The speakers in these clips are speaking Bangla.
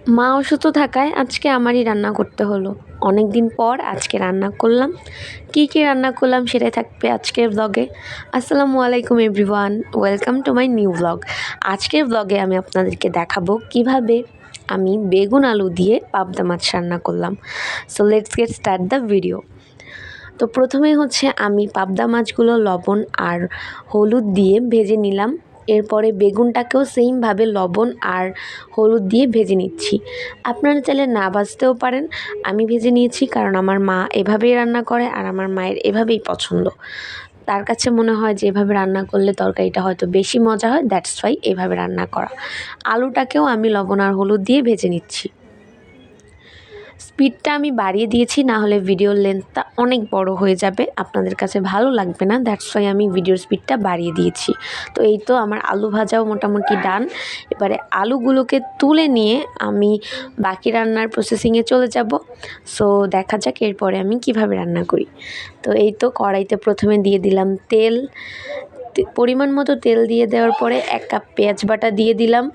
মা অসুস্থ থাকায় আজকে আমারই রান্না করতে হলো। অনেক দিন পর আজকে রান্না করলাম। কী রান্না করলাম সেটাই থাকবে আজকের ব্লগে। আসসালামু আলাইকুম everyone, welcome to my new blog. আজকের ব্লগে আমি আপনাদেরকে দেখাবো কিভাবে আমি বেগুন আলু দিয়ে পাবদা মাছ রান্না করলাম। So let's get start the video. তো প্রথমেই হচ্ছে আমি পাবদা মাছগুলো লবণ আর হলুদ দিয়ে ভেজে নিলাম। এরপরে বেগুনটাকেও সেমভাবে লবণ আর হলুদ দিয়ে ভেজে নিচ্ছি। আপনারা চাইলে না ভাজতেও পারেন, আমি ভেজে নিয়েছি কারণ আমার মা এভাবেই রান্না করে আর আমার মায়ের এভাবেই পছন্দ। তার কাছে মনে হয় যে এভাবে রান্না করলে তরকারিটা হয়তো বেশি মজা হয়, দ্যাটস ওয়াই এভাবে রান্না করা। আলুটাকেও আমি লবণ আর হলুদ দিয়ে ভেজে নিচ্ছি। স্পিডটা আমি বাড়িয়ে দিয়েছি, না হলে ভিডিওর লেন্থটা অনেক বড় হয়ে যাবে, আপনাদের কাছে ভালো লাগবে না, দ্যাটস ওয়াই আমি ভিডিওর স্পিডটা বাড়িয়ে দিয়েছি। তো এই তো আমার আলু ভাজাও মোটামুটি ডান। এবারে আলুগুলোকে তুলে নিয়ে আমি বাকি রান্নার প্রসেসিংয়ে চলে যাব। সো দেখা যাক এরপরে আমি কিভাবে রান্না করি। তো এই তো কড়াইতে প্রথমে দিয়ে দিলাম তেল। পরিমাণ মতো তেল দিয়ে দেওয়ার পরে 1 কাপ পেঁয়াজ বাটা দিয়ে দিলাম।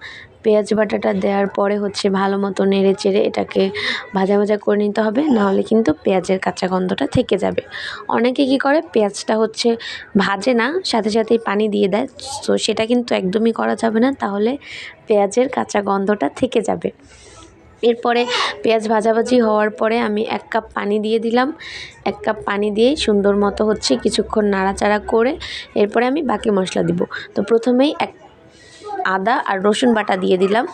পেঁয়াজ বাটাটা দেওয়ার পরে হচ্ছে ভালো মতো নেড়ে চেড়ে এটাকে ভাজা ভাজা করে নিতে হবে, নাহলে কিন্তু পেঁয়াজের কাঁচা গন্ধটা থেকে যাবে। অনেকে কী করে পেঁয়াজটা হচ্ছে ভাজে না, সাথে সাথেই পানি দিয়ে দেয়। তো সেটা কিন্তু একদমই করা যাবে না, তাহলে পেঁয়াজের কাঁচা গন্ধটা থেকে যাবে। এরপরে পেঁয়াজ ভাজাভাজি হওয়ার পরে আমি 1 কাপ পানি দিয়ে দিলাম। 1 কাপ পানি দিয়ে সুন্দর মতো হচ্ছে কিছুক্ষণ নাড়াচাড়া করে এরপরে আমি বাকি মশলা দিব। তো প্রথমেই আদা আর রসুন বাটা দিয়ে দিলাম।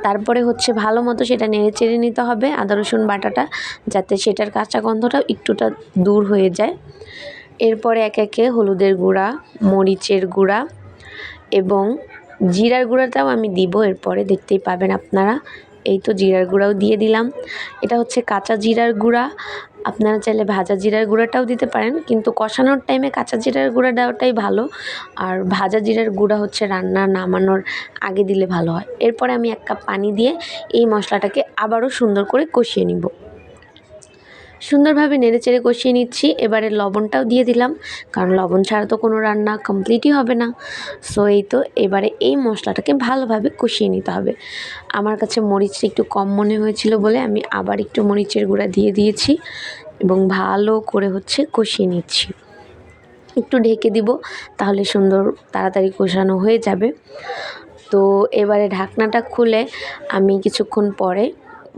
তারপরে হচ্ছে ভালো মতো সেটা নেড়ে চেড়ে নিতে হবে আদা রসুন বাটাটা, যাতে সেটার কাঁচা গন্ধটা একটুটা দূর হয়ে যায়। এরপরে একে একে হলুদের গুঁড়া, মরিচের গুঁড়া এবং জিরার গুঁড়াটাও আমি দিব, এরপরে দেখতেই পাবেন আপনারা। এই তো জিরার গুঁড়াও দিয়ে দিলাম। এটা হচ্ছে কাঁচা জিরার গুঁড়া, আপনারা চাইলে ভাজা জিরার গুঁড়াটাও দিতে পারেন, কিন্তু কষানোর টাইমে কাঁচা জিরার গুঁড়া দেওয়াটাই ভালো, আর ভাজা জিরার গুঁড়া হচ্ছে রান্না নামানোর আগে দিলে ভালো হয়। এরপরে আমি 1 কাপ পানি দিয়ে এই মশলাটাকে আবারও সুন্দর করে কষিয়ে নিব। সুন্দরভাবে নেড়েচেড়ে কষিয়ে নিচ্ছি। এবারে লবণটাও দিয়ে দিলাম, কারণ লবণ ছাড়া তো কোনো রান্না কমপ্লিটই হবে না। সো এই তো এবারে এই মশলাটাকে ভালোভাবে কষিয়ে নিতে হবে। আমার কাছে মরিচটা একটু কম মনে হয়েছিল বলে আমি আবার একটু মরিচের গুঁড়া দিয়ে দিয়েছি এবং ভালো করে হচ্ছে কষিয়ে নিচ্ছি। একটু ঢেকে দিব, তাহলে সুন্দর তাড়াতাড়ি কষানো হয়ে যাবে। তো এবারে ঢাকনাটা খুলে আমি কিছুক্ষণ পরে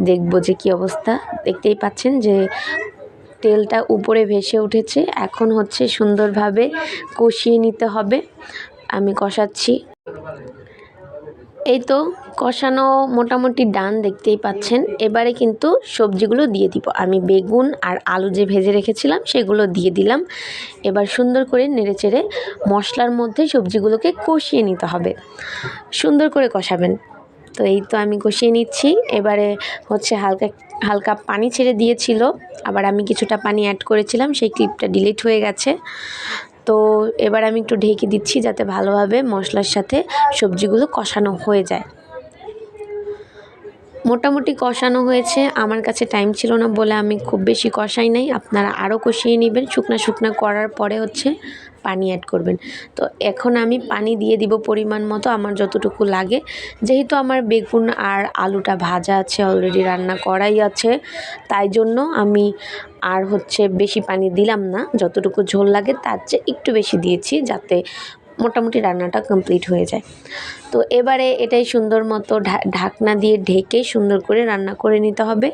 দেখব যে কী অবস্থা। দেখতেই পাচ্ছেন যে তেলটা উপরে ভেসে উঠেছে। এখন হচ্ছে সুন্দরভাবে কষিয়ে নিতে হবে। আমি কষাচ্ছি। এই তো কষানো মোটামুটি ডান, দেখতেই পাচ্ছেন। এবারে কিন্তু সবজিগুলো দিয়ে দিব। আমি বেগুন আর আলু যে ভেজে রেখেছিলাম সেগুলো দিয়ে দিলাম। এবার সুন্দর করে নেড়েচেড়ে মশলার মধ্যে সবজিগুলোকে কষিয়ে নিতে হবে, সুন্দর করে কষাবেন। তো এই তো আমি কষিয়ে নিচ্ছি। এবারে হচ্ছে হালকা হালকা পানি ছেড়ে দিয়েছিল, আবার আমি কিছুটা পানি অ্যাড করেছিলাম, সেই ক্লিপটা ডিলিট হয়ে গেছে। তো এবার আমি একটু ঢেকে দিচ্ছি যাতে ভালোভাবে মশলার সাথে সবজিগুলো কষানো হয়ে যায়। মোটামুটি কষানো হয়েছে। আমার কাছে টাইম ছিল না বলে আমি খুব বেশি কষাই নাই, আপনারা আরও কষিয়ে নেবেন। শুকনা করার পরে হচ্ছে পানি অ্যাড করবেন। তো এখন আমি পানি দিয়ে দিব পরিমাণ মতো, আমার যতটুকু লাগে। যেহেতু আমার বেগুন আর আলুটা ভাজা আছে, অলরেডি রান্না করাই আছে, তাই জন্য আমি আর হচ্ছে বেশি পানি দিলাম না। যতটুকু ঝোল লাগে তার চেয়ে একটু বেশি দিয়েছি, যাতে মোটামুটি রান্নাটা কমপ্লিট হয়ে যায়। তো এবারে এটাই সুন্দর মতো ঢাকনা দিয়ে ঢেকে সুন্দর করে রান্না করে নিতে হবে।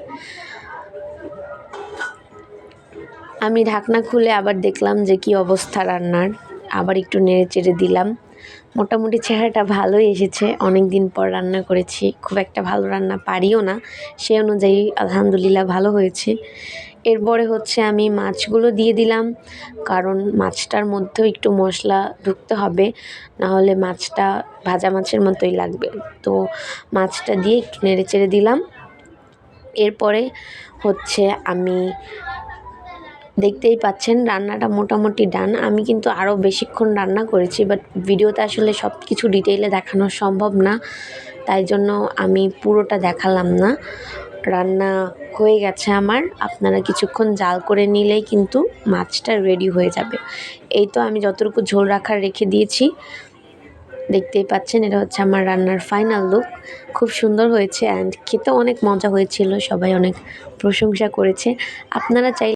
আমি ঢাকনা খুলে আবার দেখলাম যে কি অবস্থা রান্নার, আবার একটু নেড়ে চেড়ে দিলাম। মোটামুটি চেহারাটা ভালোই এসেছে, অনেক দিন পর রান্না করেছি, খুব একটা ভালো রান্না পারিও না, সে অনুযায়ী আলহামদুলিল্লাহ ভালো হয়েছে। এরপরে হচ্ছে আমি মাছগুলো দিয়ে দিলাম, কারণ মাছটার মধ্যেও একটু মশলা ঢুকতে হবে, নাহলে মাছটা ভাজা মাছের মতোই লাগবে। তো মাছটা দিয়ে একটু নেড়ে চেড়ে দিলাম। এরপরে হচ্ছে আমি দেখতেই পাচ্ছেন রান্নাটা মোটামুটি ডান। আমি কিন্তু আরও বেশিক্ষণ রান্না করেছি, বাট ভিডিওতে আসলে সব কিছু ডিটেইলে দেখানো সম্ভব না, তাই জন্য আমি পুরোটা দেখালাম না। রান্না হয়ে গেছে আমার, আপনারা কিছুক্ষণ জাল করে নিলেই কিন্তু মাছটা রেডি হয়ে যাবে। এই তো আমি যতটুকু ঝোল রাখার রেখে দিয়েছি, দেখতেই পাচ্ছেন এটা হচ্ছে আমার রান্নার ফাইনাল লুক। খুব সুন্দর হয়েছে অ্যান্ড খেতে অনেক মজা হয়েছিল, সবাই অনেক প্রশংসা করেছে। আপনারা চাইলে